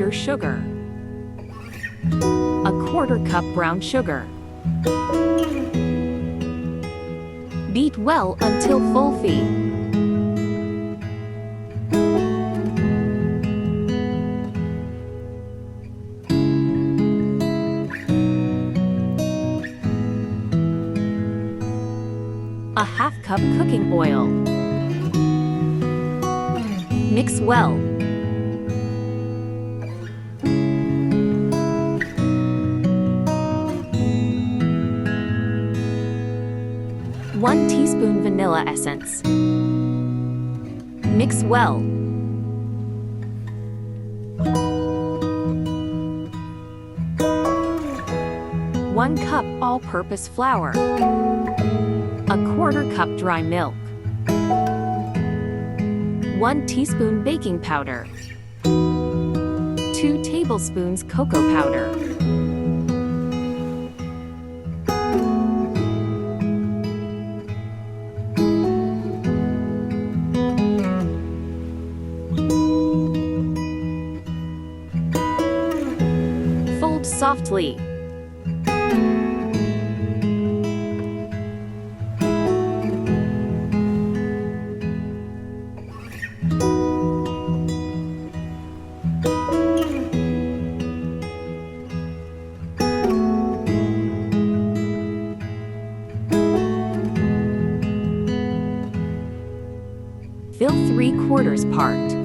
powder sugar. A quarter cup brown sugar. Beat well until fluffy. A half cup cooking oil. Mix well. One teaspoon vanilla essence. Mix well. One cup all-purpose flour. A quarter cup dry milk. 1 teaspoon baking powder. 2 tablespoons cocoa powder. Fold softly. Fill 3/4 part.